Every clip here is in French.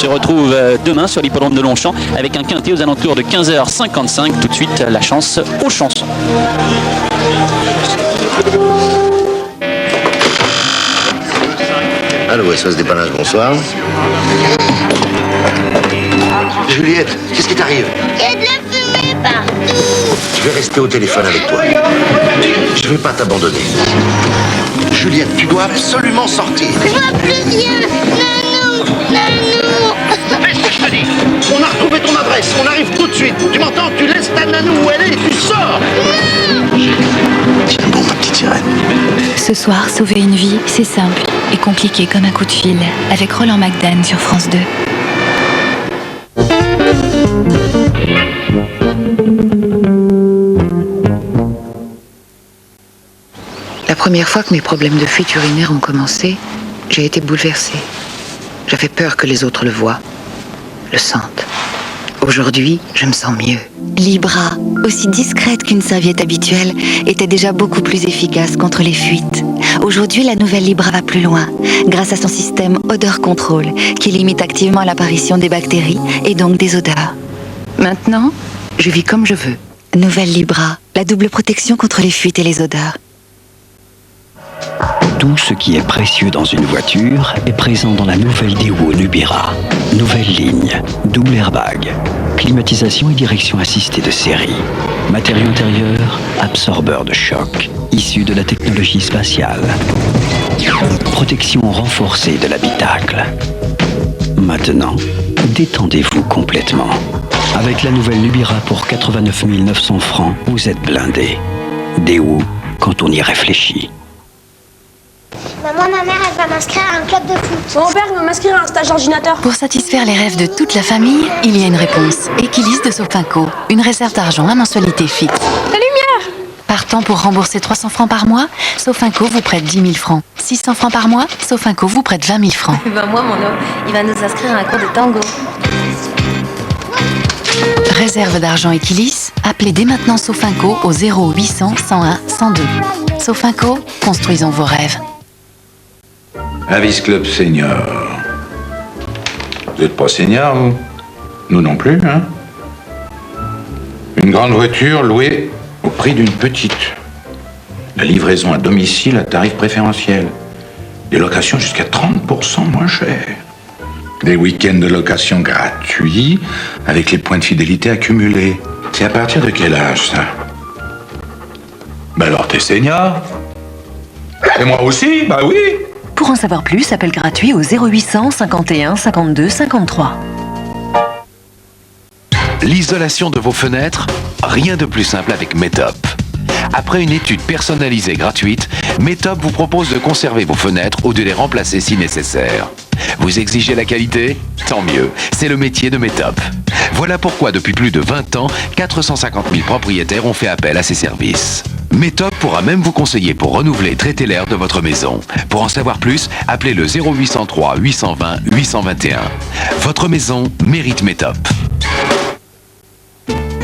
se retrouve demain sur l'hippodrome de Longchamp avec un quintet aux alentours de 15h55. Tout de suite, la chance aux chansons. Allô, SOS Dépannage, bonsoir. Juliette, qu'est-ce qui t'arrive? Il y a de la fumée partout. Je vais rester au téléphone avec toi. Je vais pas t'abandonner. Juliette, tu dois absolument sortir. Je vois plus rien. Nanou, Nanou. Fais ce que je te dis. On a retrouvé ton adresse. On arrive tout de suite. Tu m'entends? Tu laisses ta nanou où elle est et tu sors. Tiens bon, ma petite sirène. Ce soir, sauver une vie, c'est simple et compliqué comme un coup de fil, avec Roland McDan sur France 2. La première fois que mes problèmes de fuite urinaire ont commencé, j'ai été bouleversée. J'avais peur que les autres le voient, le sentent. Aujourd'hui, je me sens mieux. Libra, aussi discrète qu'une serviette habituelle, était déjà beaucoup plus efficace contre les fuites. Aujourd'hui, la nouvelle Libra va plus loin, grâce à son système odeur contrôle, qui limite activement l'apparition des bactéries et donc des odeurs. Maintenant, je vis comme je veux. Nouvelle Libra, la double protection contre les fuites et les odeurs. Tout ce qui est précieux dans une voiture est présent dans la nouvelle Daewoo Nubira. Nouvelle ligne, double airbag, climatisation et direction assistée de série. Matériau intérieur, absorbeur de choc, issu de la technologie spatiale. Protection renforcée de l'habitacle. Maintenant, détendez-vous complètement. Avec la nouvelle Nubira pour 89 900 francs, vous êtes blindé. Daewoo, quand on y réfléchit. Maman, ma mère, elle va m'inscrire à un club de foot. Mon père va m'inscrire à un stage d'ordinateur. Pour satisfaire les rêves de toute la famille, il y a une réponse. Equilis de Sofinco, une réserve d'argent à mensualité fixe. La lumière! Partant pour rembourser 300 francs par mois, Sofinco vous prête 10 000 francs. 600 francs par mois, Sofinco vous prête 20 000 francs. Moi, mon homme, il va nous inscrire à un cours de tango. Réserve d'argent Equilis, appelez dès maintenant Sofinco au 0800 101 102. Sofinco, construisons vos rêves. Avis Club Senior. Vous n'êtes pas senior, vous? Nous non plus, hein? Une grande voiture louée au prix d'une petite. La livraison à domicile à tarif préférentiel. Des locations jusqu'à 30% moins chères. Des week-ends de location gratuits avec les points de fidélité accumulés. C'est à partir de quel âge, ça? Ben alors, t'es senior. Et moi aussi, bah oui. Pour en savoir plus, appel gratuit au 0800 51 52 53. L'isolation de vos fenêtres, rien de plus simple avec Metop. Après une étude personnalisée gratuite, Metop vous propose de conserver vos fenêtres ou de les remplacer si nécessaire. Vous exigez la qualité? Tant mieux, c'est le métier de Metop. Voilà pourquoi depuis plus de 20 ans, 450 000 propriétaires ont fait appel à ces services. Metop pourra même vous conseiller pour renouveler et traiter l'air de votre maison. Pour en savoir plus, appelez le 0803 820 821. Votre maison mérite Metop.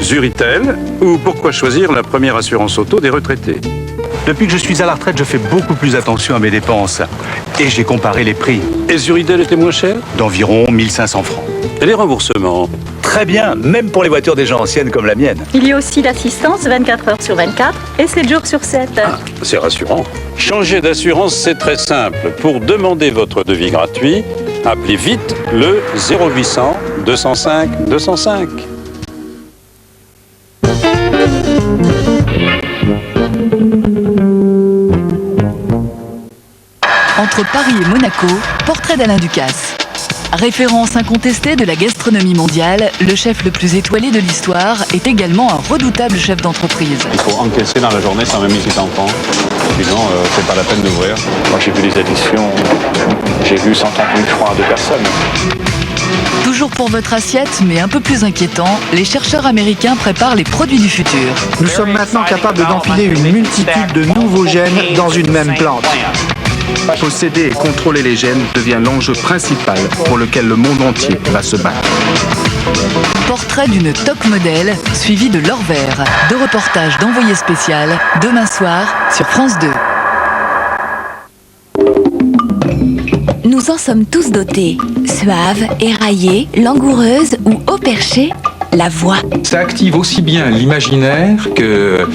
Zuritel, ou pourquoi choisir la première assurance auto des retraités? Depuis que je suis à la retraite, je fais beaucoup plus attention à mes dépenses. Et j'ai comparé les prix. Et Zuritel était moins cher? D'environ 1500 francs. Et les remboursements? Très bien, même pour les voitures déjà anciennes comme la mienne. Il y a aussi l'assistance 24 heures sur 24 et 7 jours sur 7. Ah, c'est rassurant. Changer d'assurance, c'est très simple. Pour demander votre devis gratuit, appelez vite le 0800 205 205. Entre Paris et Monaco, portrait d'Alain Ducasse. Référence incontestée de la gastronomie mondiale, le chef le plus étoilé de l'histoire est également un redoutable chef d'entreprise. Il faut encaisser dans la journée 120 000 petits enfants. Sinon, c'est pas la peine d'ouvrir. Moi, j'ai vu des additions, j'ai vu 130 000 francs à 2 personnes. Toujours pour votre assiette, mais un peu plus inquiétant, les chercheurs américains préparent les produits du futur. Nous sommes maintenant capables d'empiler une multitude de nouveaux gènes dans une même plante. Posséder et contrôler les gènes devient l'enjeu principal pour lequel le monde entier va se battre. Portrait d'une top modèle, suivi de l'or vert. 2 reportages d'envoyé spécial, demain soir sur France 2. Nous en sommes tous dotés. Suave, éraillée, langoureuse ou haut perché, la voix. Ça active aussi bien l'imaginaire que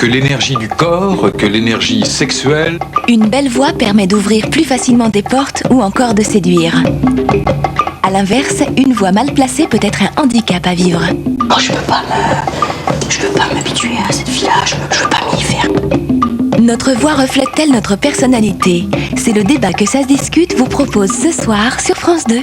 l'énergie du corps, que l'énergie sexuelle. Une belle voix permet d'ouvrir plus facilement des portes ou encore de séduire. A l'inverse, une voix mal placée peut être un handicap à vivre. Oh, je peux pas m'habituer à cette fille-là, je veux pas m'y faire. Notre voix reflète-t-elle notre personnalité? C'est le débat que Ça se discute vous propose ce soir sur France 2.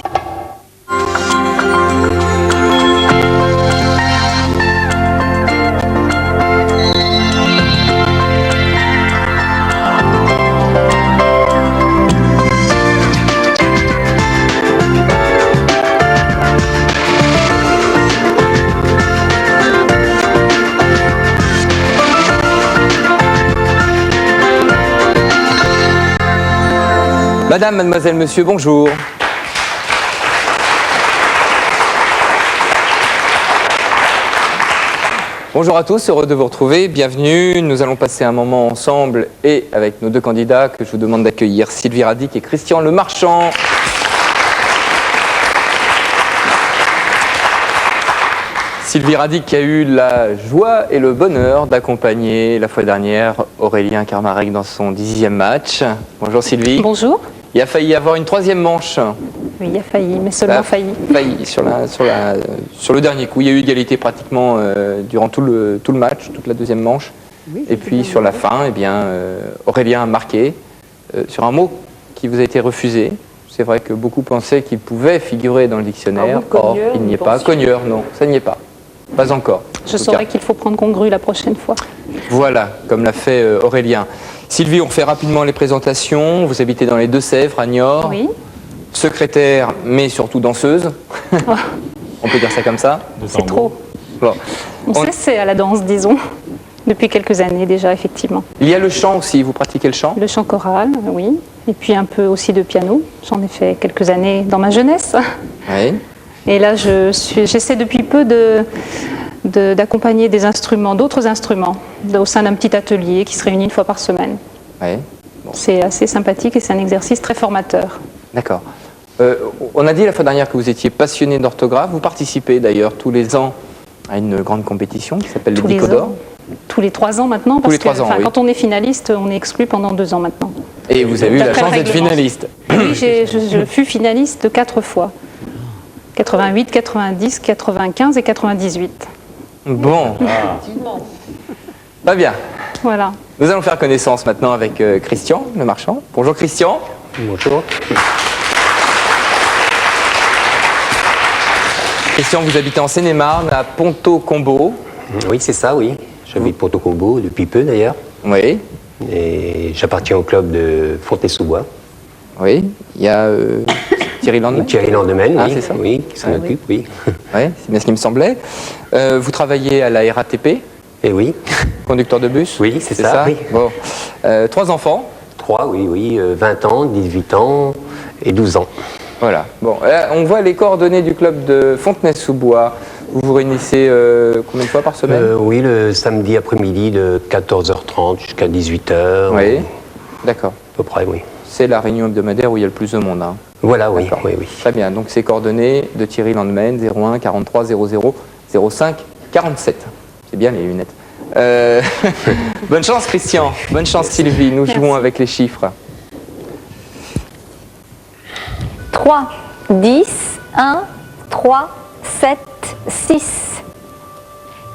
Madame, mademoiselle, monsieur, bonjour. Bonjour à tous, heureux de vous retrouver, bienvenue. Nous allons passer un moment ensemble et avec nos deux candidats que je vous demande d'accueillir, Sylvie Radic et Christian Lemarchand. Sylvie Radic qui a eu la joie et le bonheur d'accompagner la fois dernière Aurélien Kermarec dans son 10e match. Bonjour Sylvie. Bonjour. Il a failli y avoir une 3e manche. Oui, il a failli, mais seulement failli. Failli sur le dernier coup. Il y a eu égalité pratiquement durant tout le match, toute la 2e manche. Oui, et puis sur la fin, eh bien, Aurélien a marqué sur un mot qui vous a été refusé. C'est vrai que beaucoup pensaient qu'il pouvait figurer dans le dictionnaire. Ah oui, or, il n'y est pas. Cogneur, non, ça n'y est pas. Pas encore. Je saurais qu'il faut prendre congru la prochaine fois. Voilà, comme l'a fait Aurélien. Sylvie, on fait rapidement les présentations. Vous habitez dans les Deux-Sèvres, à Niort. Oui. Secrétaire, mais surtout danseuse. On peut dire ça comme ça. C'est trop. Bon. On s'essaie à la danse, disons, depuis quelques années déjà, effectivement. Il y a le chant aussi. Vous pratiquez le chant? Le chant choral, oui. Et puis un peu aussi de piano. J'en ai fait quelques années dans ma jeunesse. Oui. Et là, j'essaie depuis peu d'accompagner des instruments, d'autres instruments, au sein d'un petit atelier qui se réunit une fois par semaine. Oui. Bon. C'est assez sympathique et c'est un exercice très formateur. D'accord. On a dit la fois dernière que vous étiez passionné d'orthographe. Vous participez d'ailleurs tous les ans à une grande compétition qui s'appelle le Dico d'Or. Tous les 3 ans maintenant, parce que oui. Quand on est finaliste, on est exclu pendant 2 ans maintenant. Et vous avez eu la chance d'être finaliste. Oui, je fus finaliste 4 fois. 88, 90, 95 et 98. Bon. Pas bien. Voilà. Nous allons faire connaissance maintenant avec Christian Lemarchand. Bonjour Christian. Bonjour. Christian, vous habitez en Seine-et-Marne, à Ponto-Combo. Oui, c'est ça, oui. J'habite Ponto-Combo depuis peu d'ailleurs. Oui. Et j'appartiens au club de Fontenay-sous-Bois. Oui. Il y a Thierry Landemaine. Thierry Landemaine, ah, oui, c'est ça. Oui, qui s'en occupe, oui. Oui, c'est bien ce qui me semblait. Vous travaillez à la RATP. Eh oui. Conducteur de bus. Oui, c'est ça. Oui. Bon. 3 enfants. 3, oui. 20 ans, 18 ans et 12 ans. Voilà. Bon, là, on voit les coordonnées du club de Fontenay-sous-Bois. Vous vous réunissez combien de fois par semaine? Oui, le samedi après-midi de 14h30 jusqu'à 18h. Oui, d'accord. À peu près, oui. C'est la réunion hebdomadaire où il y a le plus de monde. Hein. Voilà, oui, oui. Très bien, donc c'est coordonnées de Thierry Landemaine, 01 43 00 05 47. C'est bien les lunettes. Bonne chance Christian, bonne chance Sylvie, nous jouons avec les chiffres. 3, 10, 1, 3, 7, 6,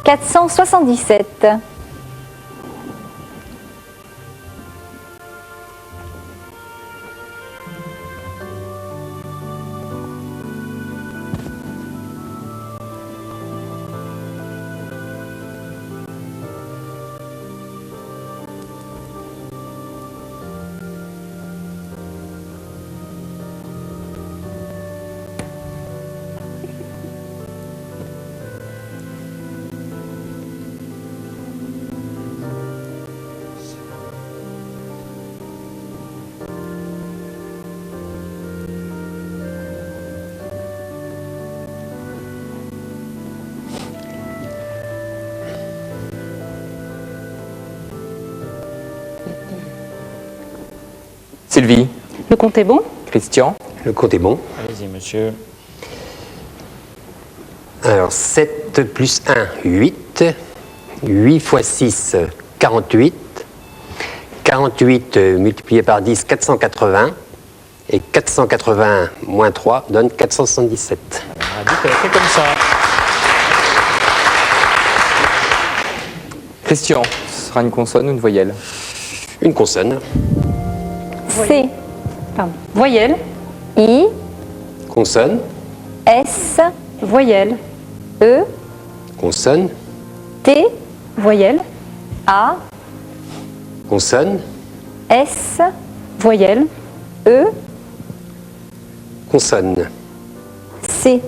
477. Sylvie. Le compte est bon? Christian. Le compte est bon. Allez-y, monsieur. Alors, 7 plus 1, 8. 8 fois 6, 48. 48 multiplié par 10, 480. Et 481 moins 3 donne 477. On a dit qu'elle fait comme ça. Christian, ce sera une consonne ou une voyelle? Une consonne. C, Pardon. Voyelle. I, Consonne. S, Voyelle. E, Consonne. T, Voyelle. A, Consonne. S, Voyelle. E, Consonne. C.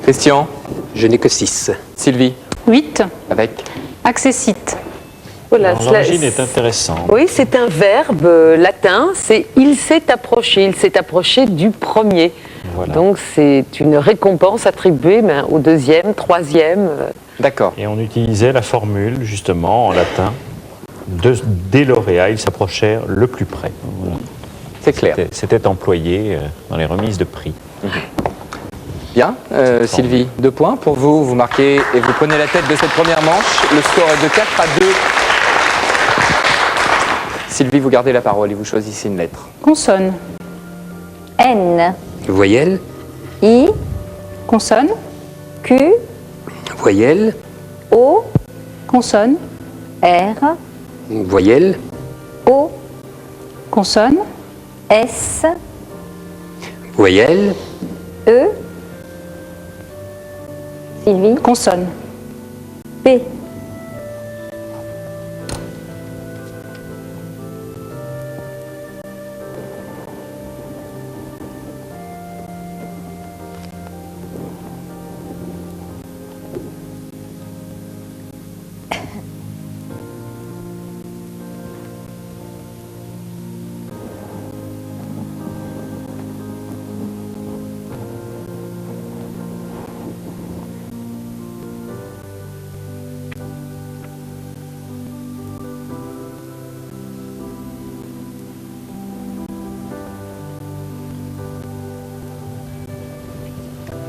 Christian. Je n'ai que 6. Sylvie. 8. Avec. Accessite. Voilà, L'origine est intéressante. Oui, c'est un verbe latin, c'est il s'est approché du premier. Voilà. Donc c'est une récompense attribuée au deuxième, troisième. D'accord. Et on utilisait la formule, justement, en latin, des lauréats, ils s'approchèrent le plus près. Voilà. C'est clair. C'était employé dans les remises de prix. Bien, Sylvie, 2 points pour vous. Vous marquez et vous prenez la tête de cette première manche. Le score est de 4 à 2. Sylvie, vous gardez la parole et vous choisissez une lettre. Consonne. N, Voyelle. I, Consonne. Q, Voyelle. O, Consonne. R, Voyelle. O, Consonne. S, Voyelle. E, Sylvie, Consonne. P.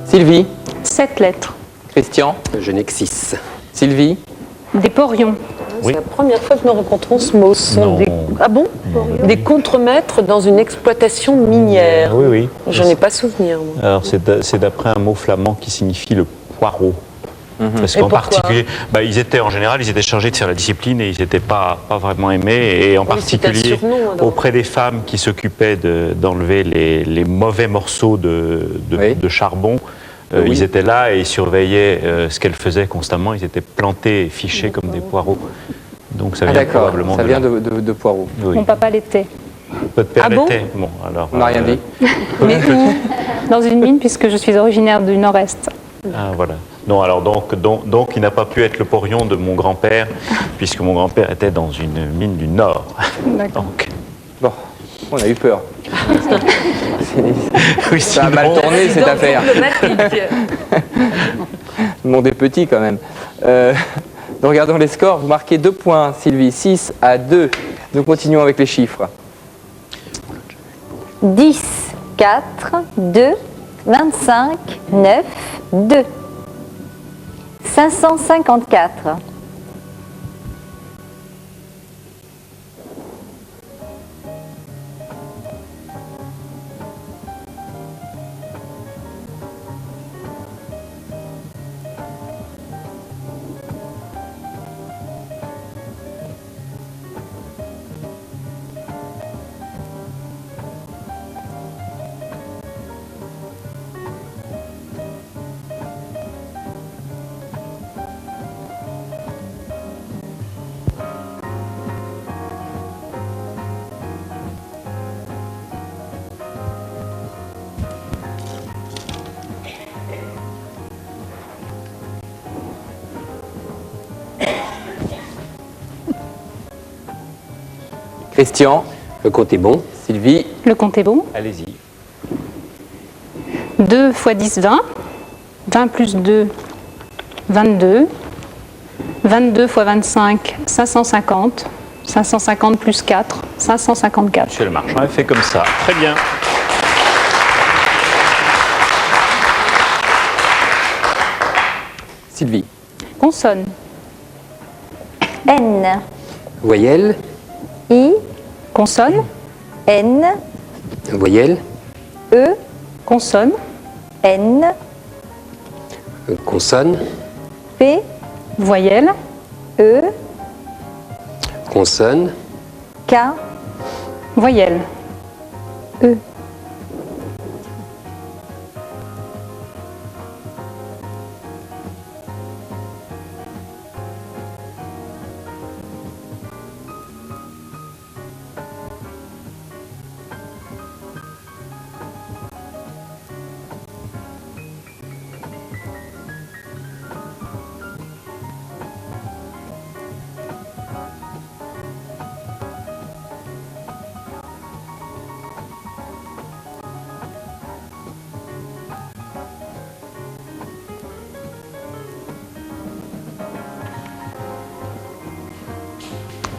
Sylvie. 7 lettres. Christian. Je n'ai que 6. Sylvie. Des porions. C'est la première fois que nous rencontrons ce mot. Ce sont des... Ah bon? Des contremaîtres dans une exploitation minière. Oui, oui. Je n'ai pas souvenir, moi. Alors, c'est d'après un mot flamand qui signifie le poireau. Parce Et qu'en pourquoi particulier, en général, ils étaient chargés de faire la discipline et ils n'étaient pas vraiment aimés. Et en Oui, c'était un particulier, surnom, alors. auprès des femmes qui s'occupaient d'enlever les mauvais morceaux de charbon, Oui. ils étaient là et ils surveillaient ce qu'elles faisaient constamment. Ils étaient plantés et fichés comme des poireaux. Donc ça vient probablement ça de vient là. de poireaux. Oui. Mon papa l'était. Votre père Ah bon l'était. Bon, alors. On n'a rien dit. Mais où? Dans une mine, puisque je suis originaire du Nord-Est. Ah, voilà. Non, alors donc il n'a pas pu être le porion de mon grand-père, puisque mon grand-père était dans une mine du Nord. D'accord. Donc, Bon, on a eu peur. oui, Ça a mal tourné cette affaire. Le monde est petit quand même. Donc regardons les scores. Vous marquez 2 points, Sylvie, 6 à 2. Nous continuons avec les chiffres. 10, 4, 2, 25, 9, 2. 554. Christian. Le compte est bon. Sylvie. Le compte est bon. Allez-y. 2 x 10, 20. 20 plus 2, 22. 22 x 25, 550. 550 plus 4, 554. Monsieur le marchand a fait comme ça. Très bien. Sylvie. Consonne. N. Voyelle. I. Consonne. N. Voyelle. E. Consonne. N. Consonne. P. Voyelle. E. Consonne. K. Voyelle. E.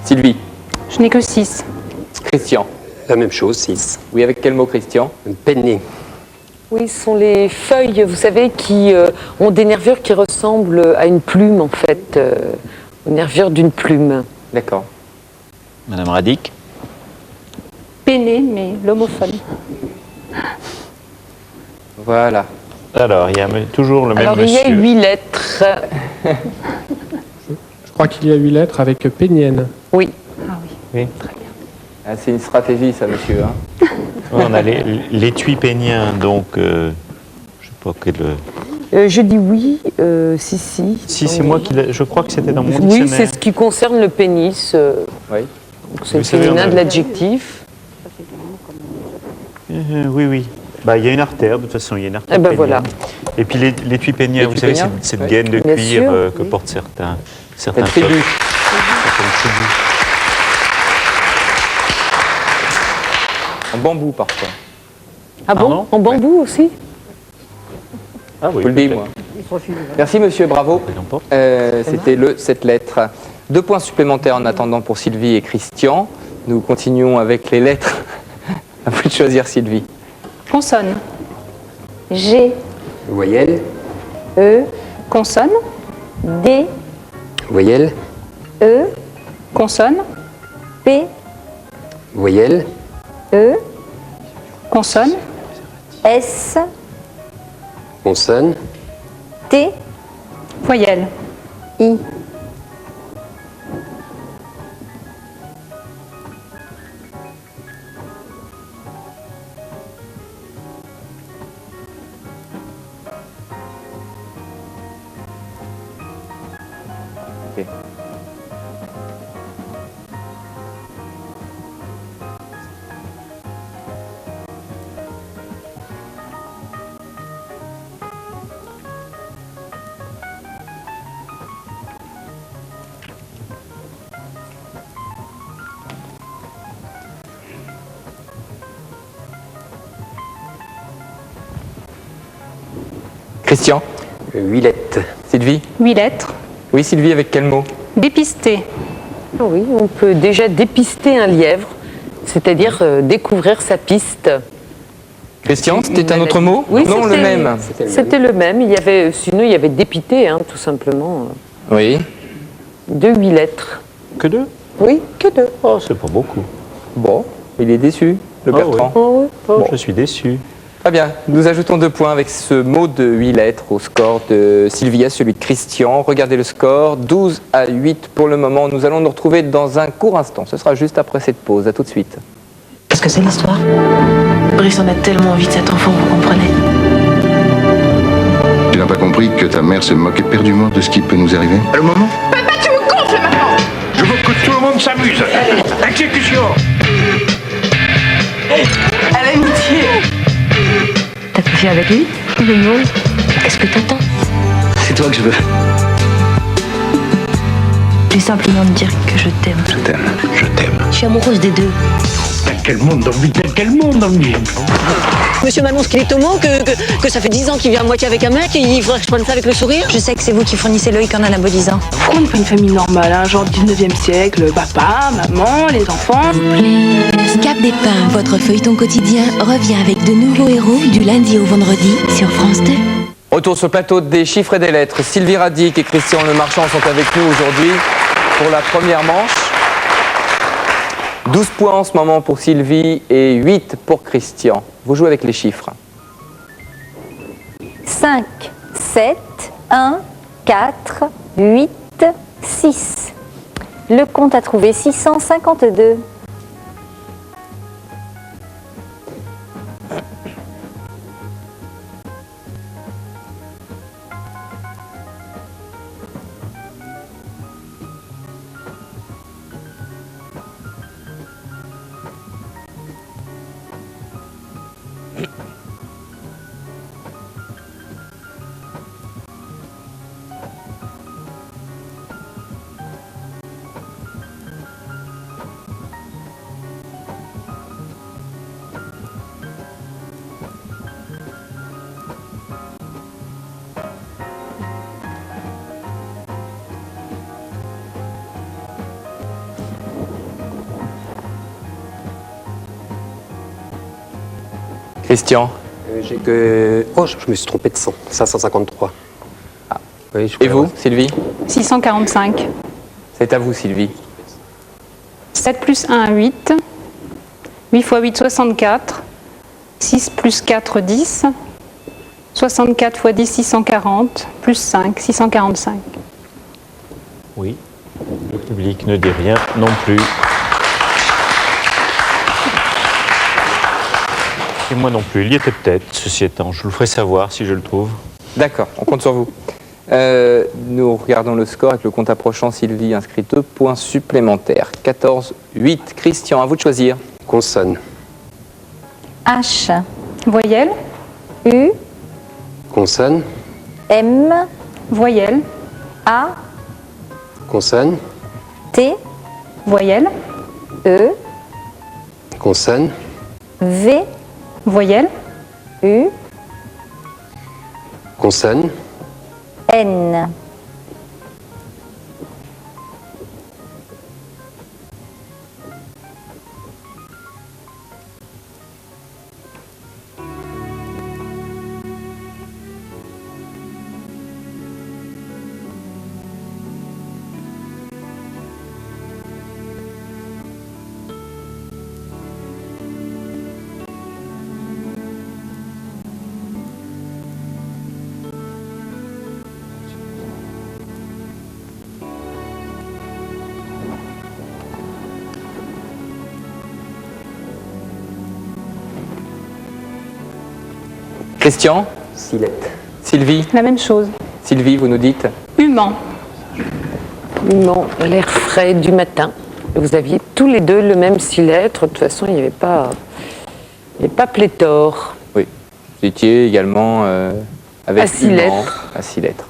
Sylvie. Je n'ai que 6. Christian. La même chose, 6. Oui, avec quel mot, Christian? Penné. Oui, ce sont les feuilles, vous savez, qui ont des nervures qui ressemblent à une plume, en fait, aux nervures d'une plume. D'accord. Madame Radic. Péné, mais l'homophone. Voilà. Alors, il y a toujours le même Alors, monsieur. il y a 8 lettres. Je crois qu'il y a 8 lettres avec pénienne. Oui. Ah oui. Oui. Très bien. Ah, c'est une stratégie, ça, monsieur. Hein. On a l'étui pénien, donc, je ne sais pas quel... Je dis oui, si. Si, c'est moi qui je crois que c'était dans mon Oui, dictionnaire. c'est ce qui concerne le pénis. Oui. C'est le Vous savez, féminin on a- de l'adjectif. Oui. Bah, il y a une artère, de toute façon, il y a une artère Eh ben pénienne. voilà. Et puis l'étui pénien, vous savez, pénien, cette oui. gaine de Bien cuir sûr, que oui. portent certains La tribu. peuples. Certaines tribus. En bambou, parfois. Ah bon? Pardon? En bambou aussi? Ah oui, Vous le dites, peut-être. moi. Merci, monsieur, bravo. C'était cette lettre. 2 points supplémentaires en attendant pour Sylvie et Christian. Nous continuons avec les lettres. À vous de choisir, Sylvie. Consonne. G. Voyelle. E. Consonne. D. Voyelle. E. Consonne. P. Voyelle. E. Consonne. S. Consonne. T. Voyelle. I. Ok. Christian. 8 lettres. Sylvie. 8 lettres. Oui, Sylvie, avec quel mot? Dépister. Ah oui, on peut déjà dépister un lièvre, c'est-à-dire découvrir sa piste. Christian, c'était un autre mot? Oui, Non, le c'était- même. C'était le même. Il y avait, sinon, il y avait dépité, hein, tout simplement. Oui. De 8 lettres. Que 2? Oui, que 2. Oh, c'est pas beaucoup. Bon, il est déçu, le Ah Bertrand. oui. Oh, oui. Oh, je suis déçu. Très bien, nous ajoutons 2 points avec ce mot de 8 lettres au score de Sylvie à celui de Christian. Regardez le score, 12 à 8 pour le moment. Nous allons nous retrouver dans un court instant. Ce sera juste après cette pause. À tout de suite. Qu'est-ce que c'est l'histoire? Brice en a tellement envie de cet enfant, vous comprenez? Tu n'as pas compris que ta mère se moque éperdument de ce qui peut nous arriver? Le moment? Papa, tu me gonfles maintenant! Je veux que tout le monde s'amuse. Exécution. À l'amitié! T'as couché avec lui? Non. Qu'est-ce que t'attends? C'est toi que je veux. voulais simplement te dire que je t'aime. Je t'aime, je t'aime. Je suis amoureuse des deux. Quel monde d'envie, quel monde d'envie. Monsieur m'annonce qu'il est homo, que ça fait 10 ans qu'il vient à moitié avec un mec, et il faudrait que je prenne ça avec le sourire. Je sais que c'est vous qui fournissez l'œil en anabolisant. Pourquoi on n'est pas une famille normale, hein, genre 19e siècle, papa, maman, les enfants. Cap des Pins, votre feuilleton quotidien, revient avec de nouveaux héros du lundi au vendredi sur France 2. Retour sur le plateau des chiffres et des lettres. Sylvie Radic et Christian Lemarchand sont avec nous aujourd'hui pour la première manche. 12 points en ce moment pour Sylvie et 8 pour Christian. Vous jouez avec les chiffres. 5, 7, 1, 4, 8, 6. Le compte à trouver 652. Christian. J'ai que... Oh, je me suis trompé de 100. 553. Ah. Oui, et vous, Sylvie? 645. C'est à vous, Sylvie. 7 plus 1, 8. 8 x 8, 64. 6 plus 4, 10. 64 x 10, 640. Plus 5, 645. Oui, le public ne dit rien non plus. Et moi non plus, il y était peut-être, ceci étant. Je vous le ferai savoir si je le trouve. D'accord, on compte sur vous. Nous regardons le score avec le compte approchant. Sylvie inscrit 2 points supplémentaires. 14, 8. Christian, à vous de choisir. Consonne. H. Voyelle. U. Consonne. M. Voyelle. A. Consonne. T. Voyelle. E. Consonne. V. Voyelle. U. Consonne. N. Christian. Silette. Sylvie. La même chose. Sylvie, vous nous dites. Humain. Humain, l'air frais du matin. Vous aviez tous les deux le même 6 lettres. De toute façon, il n'y avait pas pléthore. Oui. Vous étiez également avec à 6 humain, lettres. À 6 lettres.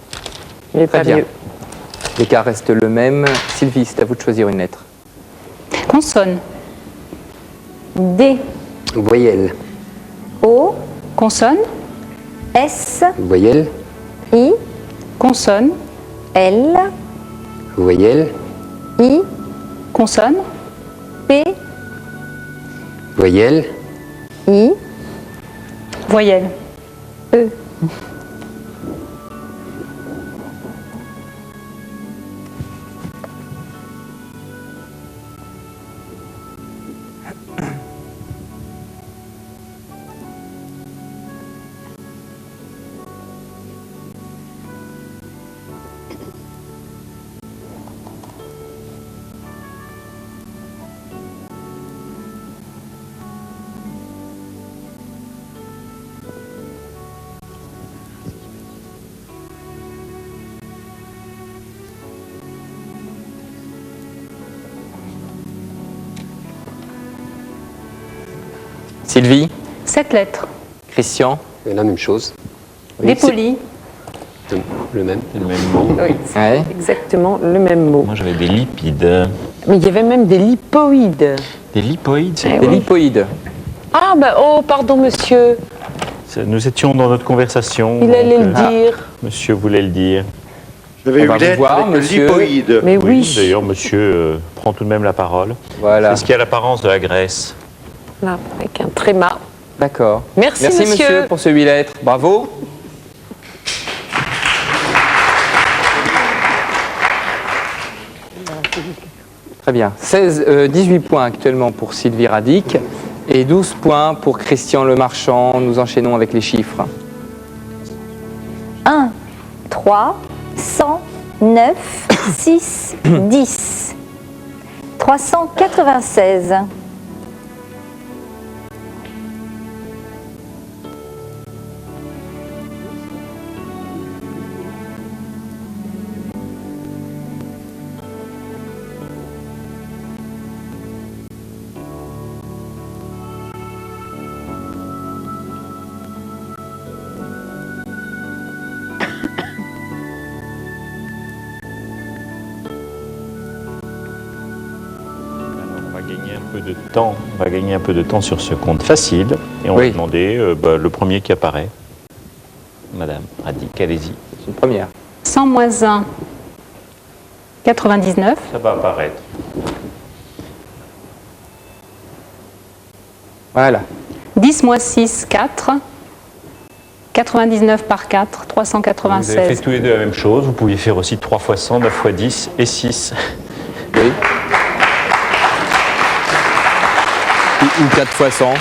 Il n'y avait Très pas bien. mieux. L'écart reste le même. Sylvie, c'est à vous de choisir une lettre. Consonne. D. Voyelle. O. Consonne. S. Voyelle. I. Consonne. L. Voyelle. I. Consonne. P. Voyelle. I. Voyelle. E. Sylvie. 7 lettres. Christian. La même chose. Oui, Dépoli. le même. C'est le même mot. Oui, c'est exactement le même mot. Moi, j'avais des lipides. Mais il y avait même des lipoïdes. Des lipoïdes, c'est Eh quoi oui. Lipoïdes. Ah, bah, oh, pardon, monsieur. Nous étions dans notre conversation. Il allait donc, le dire. Monsieur voulait le dire. J'avais eu lettre avec le lipoïde. Mais oui. D'ailleurs, monsieur prend tout de même la parole. Voilà. C'est ce qui a l'apparence de la graisse. Là, avec un tréma. D'accord. Merci, monsieur. monsieur. Pour ce 8 lettres. Bravo. Très bien. 18 points actuellement pour Sylvie Radic et 12 points pour Christian Lemarchand. Nous enchaînons avec les chiffres. 1, 3, 100, 9, 6, 10. 396. On va gagner un peu de temps sur ce compte facile et on va demander le premier qui apparaît. Madame Radic, allez-y. C'est une première. 100 moins 1, 99. Ça va apparaître. Voilà. 10 moins 6, 4. 99 par 4, Vous avez 396. fait tous les deux la même chose. Vous pouviez faire aussi 3 fois 100, 9 fois 10 et 6. Oui. Ou 4 fois 100.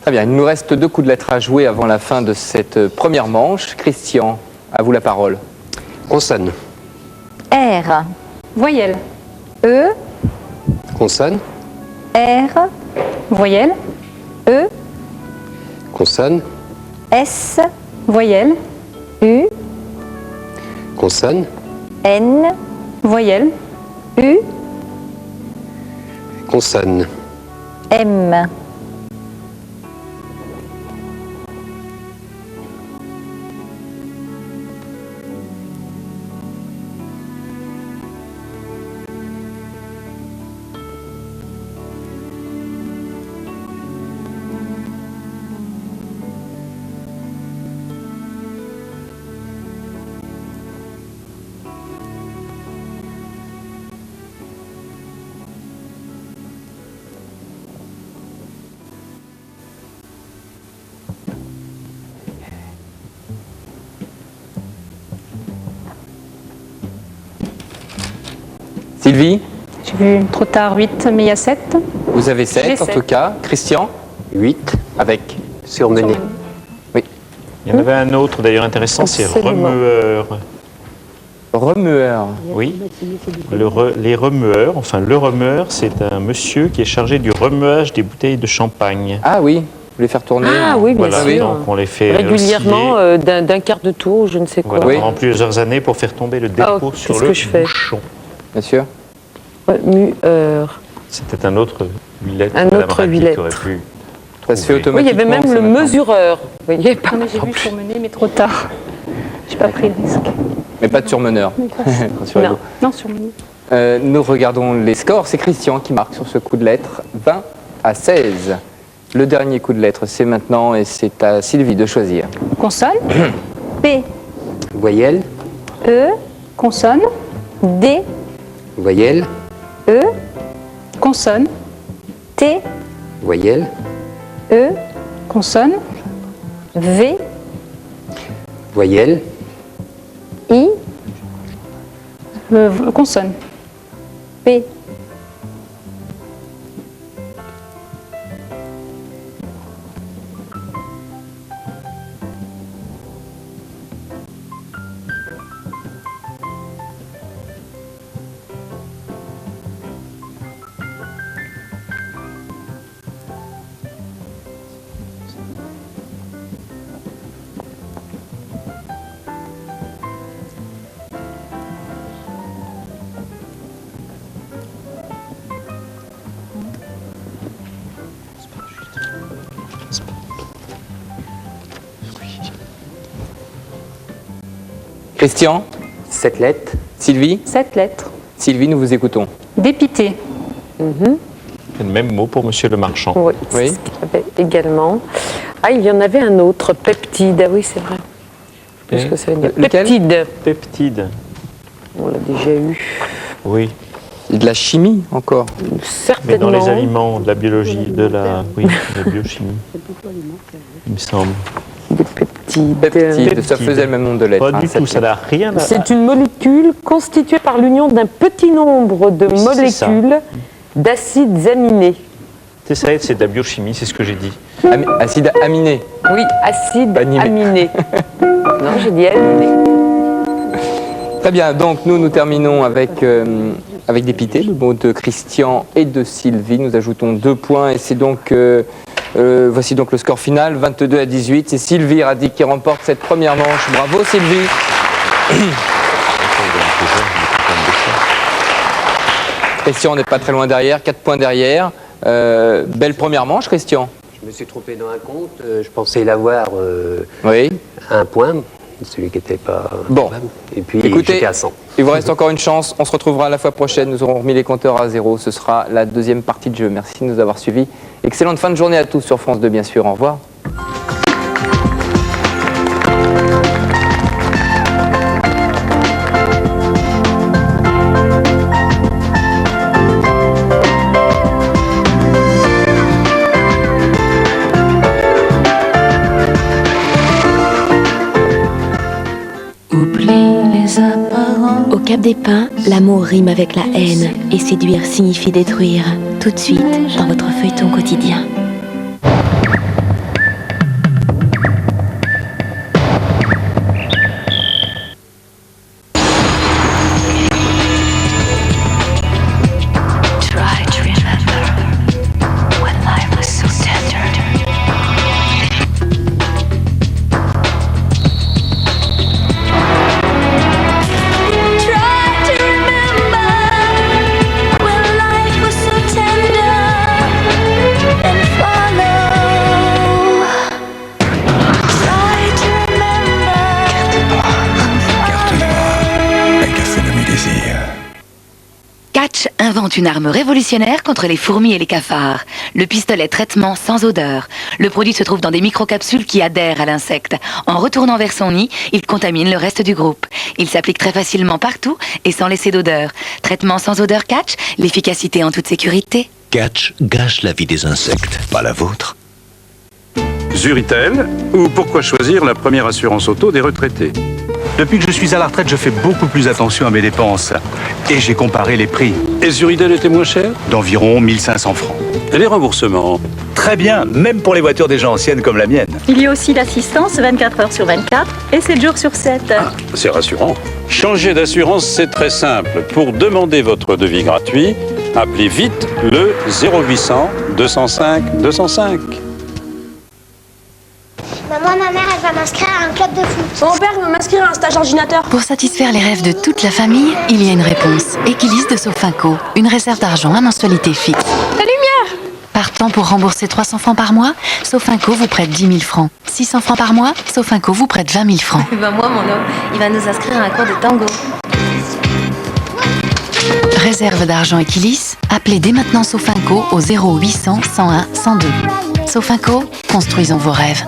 Très bien, il nous reste 2 coups de lettres à jouer avant la fin de cette première manche. Christian, à vous la parole. Consonne. R. Voyelle. E. Consonne. R. Voyelle. E. Consonne. S. Voyelle. U. Consonne. N. Voyelle. U. Consonne. M. Sylvie, J'ai vu trop tard 8, mais il y a 7. vous avez 7 J'ai en 7. tout cas. Christian 8. avec Surmené. Oui. Il y en avait un autre d'ailleurs intéressant, c'est Absolument. remueur. Remueur. Oui, les remueurs, enfin le remueur, c'est un monsieur qui est chargé du remuage des bouteilles de champagne. Ah oui, vous voulez faire tourner. Ah oui, bien Voilà, sûr. donc on les fait Régulièrement, osciller, d'un quart de tour, je ne sais quoi. voilà, pendant plusieurs années pour faire tomber le dépôt sur qu'est-ce le que je fais bouchon. Bien sûr. Remueur. C'était un autre 8 lettres. Un Madame autre Radic 8 lettres. aurait pu Ça se fait trouver. Oui, il y avait même automatiquement, le c'est maintenant. mesureur. Vous voyez, Non, mais j'ai vu surmener, mais trop tard. J'ai pas pris le risque. Mais pas de surmeneur. Rassurez-vous. Non, surmener. Nous regardons les scores. C'est Christian qui marque sur ce coup de lettre 20 à 16. Le dernier coup de lettre, c'est maintenant et c'est à Sylvie de choisir. Consonne. P. Voyelle. E. Consonne. D. Voyelle. E. Consonne. T. Voyelle. E. Consonne. V. Voyelle. I. Consonne. P. Christian? 7 lettres. Sylvie? 7 lettres. Sylvie, nous vous écoutons. Dépité. Le même mot pour Monsieur le Marchand. Oui, c'est ce qu'il y avait également. Ah, il y en avait un autre, peptide. Ah oui, c'est vrai. Je sais pas ce que ça veut dire. Lequel? Peptide. Peptide. On l'a déjà eu. Oui. Et de la chimie encore? Certainement. Mais dans les aliments, de la biologie, de la biochimie. Il me semble. Peptide, ça faisait le même nom de lettres. Pas du tout, ça n'a rien à... C'est une molécule constituée par l'union d'un petit nombre de molécules d'acides aminés. C'est ça, c'est de la biochimie, c'est ce que j'ai dit. Acide aminé. Oui, acide aminé. Non, j'ai dit aminé. Très bien, donc nous terminons avec dépité, le mot de Christian et de Sylvie. Nous ajoutons 2 points et c'est donc... voici donc le score final, 22-18. C'est Sylvie Radic qui remporte cette première manche. Bravo Sylvie. Christian n'est pas très loin derrière, 4 points derrière. Belle première manche, Christian. Je me suis trompé dans un compte. Je pensais l'avoir oui. à 1 point, celui qui n'était pas... Bon. Et puis écoutez, j'étais à 100. Il vous reste encore une chance. On se retrouvera la fois prochaine. Nous aurons remis les compteurs à 0. Ce sera la deuxième partie de jeu. Merci de nous avoir suivis. Excellente fin de journée à tous sur France 2, bien sûr. Au revoir. Au Cap des Pins, l'amour rime avec la haine et séduire signifie détruire. Tout de suite dans votre feuilleton quotidien. Catch invente une arme révolutionnaire contre les fourmis et les cafards. Le pistolet traitement sans odeur. Le produit se trouve dans des microcapsules qui adhèrent à l'insecte. En retournant vers son nid, il contamine le reste du groupe. Il s'applique très facilement partout et sans laisser d'odeur. Traitement sans odeur Catch, l'efficacité en toute sécurité. Catch gâche la vie des insectes, pas la vôtre. Zuritel, ou pourquoi choisir la première assurance auto des retraités? Depuis que je suis à la retraite, je fais beaucoup plus attention à mes dépenses. Et j'ai comparé les prix. Et Zuritel était moins cher? D'environ 1500 francs. Et les remboursements? Très bien, même pour les voitures déjà anciennes comme la mienne. Il y a aussi l'assistance 24 heures sur 24 et 7 jours sur 7. Ah, c'est rassurant. Changer d'assurance, c'est très simple. Pour demander votre devis gratuit, appelez vite le 0800 205 205. Maman, ma mère, elle va m'inscrire à un club de foot. Mon père veut m'inscrire à un stage ordinateur. Pour satisfaire les rêves de toute la famille, il y a une réponse. Equilis de Sofinco, une réserve d'argent à mensualité fixe. La lumière! Partant pour rembourser 300 francs par mois, Sofinco vous prête 10 000 francs. 600 francs par mois, Sofinco vous prête 20 000 francs. Moi, mon homme, il va nous inscrire à un cours de tango. Réserve d'argent Equilis, appelez dès maintenant Sofinco au 0800 101 102. Sofinco, construisons vos rêves.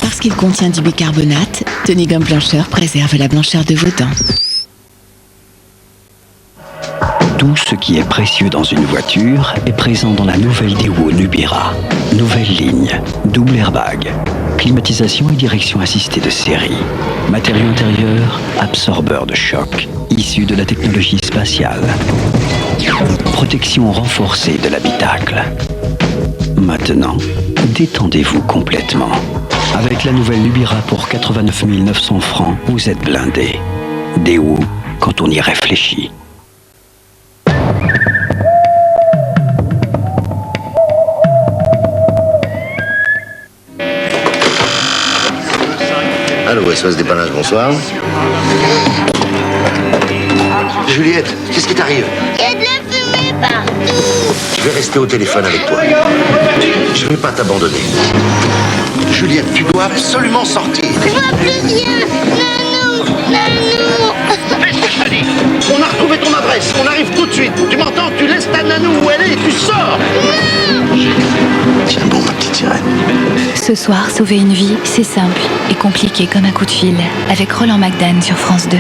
Parce qu'il contient du bicarbonate, Tony Gomme Blancheur préserve la blancheur de vos dents. Tout ce qui est précieux dans une voiture est présent dans la nouvelle Daewoo Nubira. Nouvelle ligne, double airbag, climatisation et direction assistée de série. Matériau intérieur, absorbeur de choc, issu de la technologie spatiale. Protection renforcée de l'habitacle. Maintenant, détendez-vous complètement. Avec la nouvelle Nubira pour 89 900 francs, vous êtes blindé. Daewoo, quand on y réfléchit. SOS Dépannage, bonsoir. Juliette, qu'est-ce qui t'arrive? Il y a de la fumée partout. Je vais rester au téléphone avec toi. Je ne vais pas t'abandonner. Juliette, tu dois absolument sortir. Je vois plus rien. Nanou, Nanou. On a retrouvé ton adresse, on arrive tout de suite. Tu m'entends? Tu laisses ta nanou où elle est et tu sors. Tiens bon, ma petite sirène. Ce soir, sauver une vie, c'est simple et compliqué comme un coup de fil, avec Roland McDan sur France 2.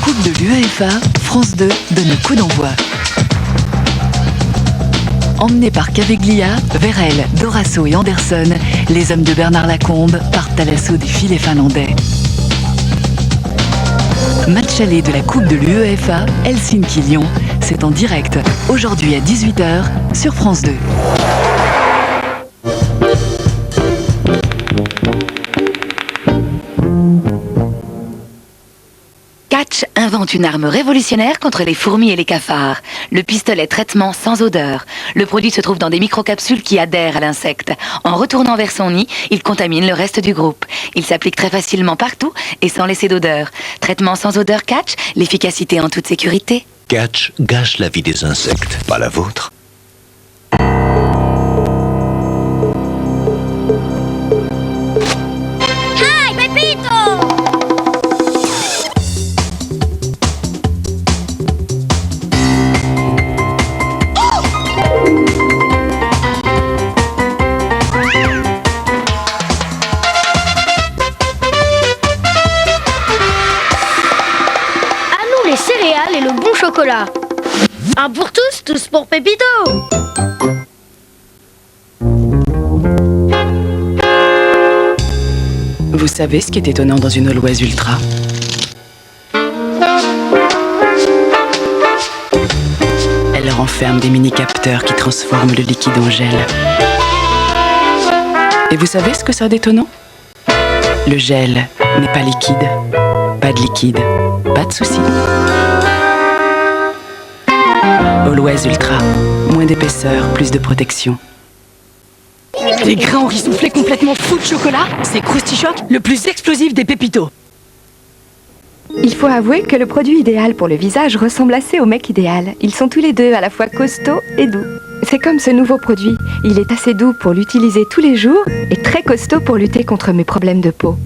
Coupe de l'UEFA, France 2 donne le coup d'envoi. Emmenés par Caveglia, Verel, Dorasso et Anderson, les hommes de Bernard Lacombe partent à l'assaut des filets finlandais. Match aller de la Coupe de l'UEFA, Helsinki-Lyon. C'est en direct, aujourd'hui à 18h, sur France 2. Catch invente une arme révolutionnaire contre les fourmis et les cafards. Le pistolet traitement sans odeur. Le produit se trouve dans des microcapsules qui adhèrent à l'insecte. En retournant vers son nid, il contamine le reste du groupe. Il s'applique très facilement partout et sans laisser d'odeur. Traitement sans odeur Catch, l'efficacité en toute sécurité. Catch gâche la vie des insectes, pas la vôtre. Hi, Pepito. Les céréales et le bon chocolat. Un pour tous, tous pour Pépito. Vous savez ce qui est étonnant dans une Always Ultra? Elle renferme des mini-capteurs qui transforment le liquide en gel. Et vous savez ce que ça a d'étonnant? Le gel n'est pas liquide. Pas de liquide, pas de souci. Always Ultra, moins d'épaisseur, plus de protection. Des grains en riz soufflé complètement fou de chocolat, c'est Krusty Shock, le plus explosif des pépitos. Il faut avouer que le produit idéal pour le visage ressemble assez au mec idéal. Ils sont tous les deux à la fois costauds et doux. C'est comme ce nouveau produit. Il est assez doux pour l'utiliser tous les jours et très costaud pour lutter contre mes problèmes de peau.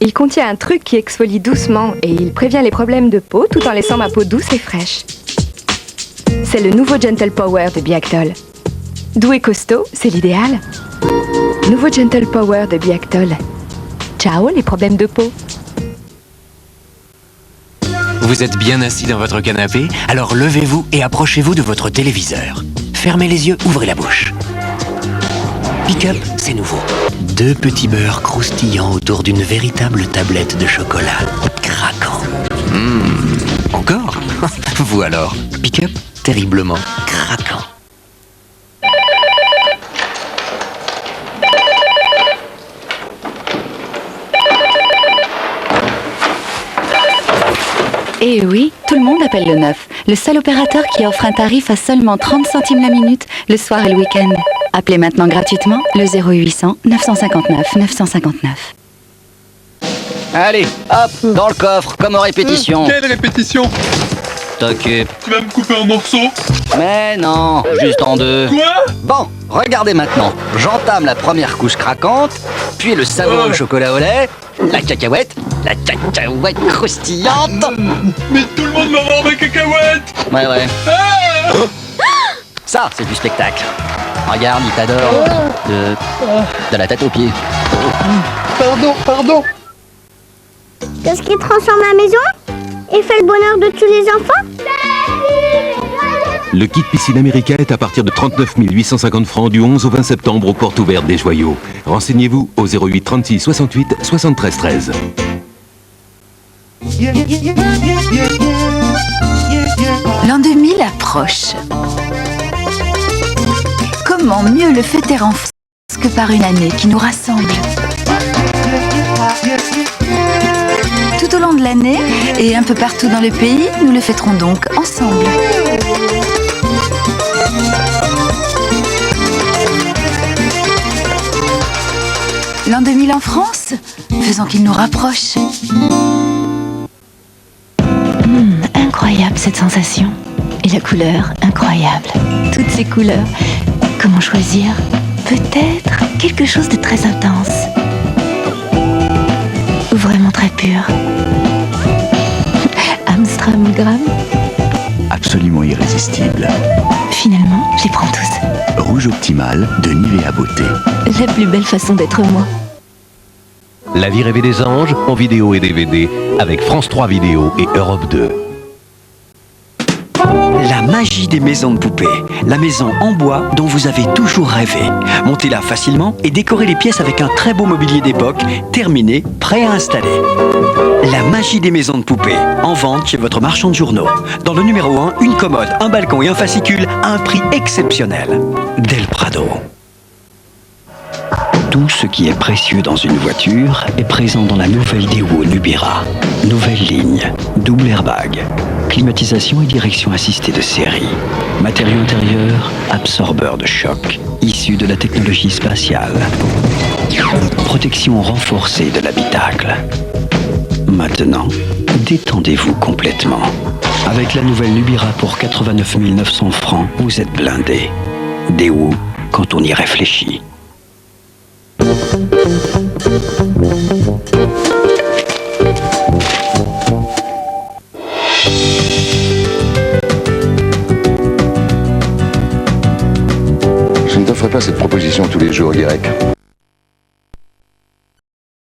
Il contient un truc qui exfolie doucement et il prévient les problèmes de peau tout en laissant ma peau douce et fraîche. C'est le nouveau Gentle Power de Biactol. Doux et costaud, c'est l'idéal. Nouveau Gentle Power de Biactol. Ciao les problèmes de peau. Vous êtes bien assis dans votre canapé, alors levez-vous et approchez-vous de votre téléviseur. Fermez les yeux, ouvrez la bouche. Pick-up, c'est nouveau. 2 petits beurres croustillants autour d'une véritable tablette de chocolat. Craquant. Encore? Vous alors, Pick-up, terriblement craquant. Et oui, tout le monde appelle le 9. Le seul opérateur qui offre un tarif à seulement 30 centimes la minute, le soir et le week-end. Appelez maintenant gratuitement le 0800 959 959. Allez, hop, dans le coffre, comme en répétition. Quelle répétition? T'occupe. Tu vas me couper en morceaux? Mais non, juste en 2. Quoi? Bon, regardez maintenant. J'entame la première couche craquante, puis le savoureux chocolat au lait, la cacahuète croustillante. Mais tout le monde va voir ma cacahuète. Ouais. Ah! Ça, c'est du spectacle. Regarde, il t'adore. De la tête aux pieds. Pardon. Qu'est-ce qui transforme la maison et fait le bonheur de tous les enfants? Le kit piscine américain est à partir de 39 850 francs du 11 au 20 septembre aux portes ouvertes des Joyaux. Renseignez-vous au 08 36 68 73 13. L'an 2000 approche. Comment mieux le fêter en France que par une année qui nous rassemble? Tout au long de l'année et un peu partout dans le pays, nous le fêterons donc ensemble. l'huile en France, faisant qu'il nous rapproche. Incroyable cette sensation. Et la couleur, incroyable. Toutes ces couleurs. Comment choisir? Peut-être quelque chose de très intense. Ou vraiment très pur. Amstramgram. Absolument irrésistible. Finalement, je les prends tous. Rouge Optimal de Nivea Beauté. La plus belle façon d'être moi. La vie rêvée des anges en vidéo et DVD avec France 3 Vidéo et Europe 2. La magie des maisons de poupées. La maison en bois dont vous avez toujours rêvé. Montez-la facilement et décorez les pièces avec un très beau mobilier d'époque, terminé, prêt à installer. La magie des maisons de poupées. En vente chez votre marchand de journaux. Dans le numéro 1, une commode, un balcon et un fascicule à un prix exceptionnel. Del Prado. Tout ce qui est précieux dans une voiture est présent dans la nouvelle Daewoo Nubira. Nouvelle ligne, double airbag, climatisation et direction assistée de série. Matériau intérieur, absorbeur de choc, issu de la technologie spatiale. Protection renforcée de l'habitacle. Maintenant, détendez-vous complètement. Avec la nouvelle Nubira pour 89 900 francs, vous êtes blindé. Daewoo, quand on y réfléchit. Je ne te ferai pas cette proposition tous les jours, Guérec.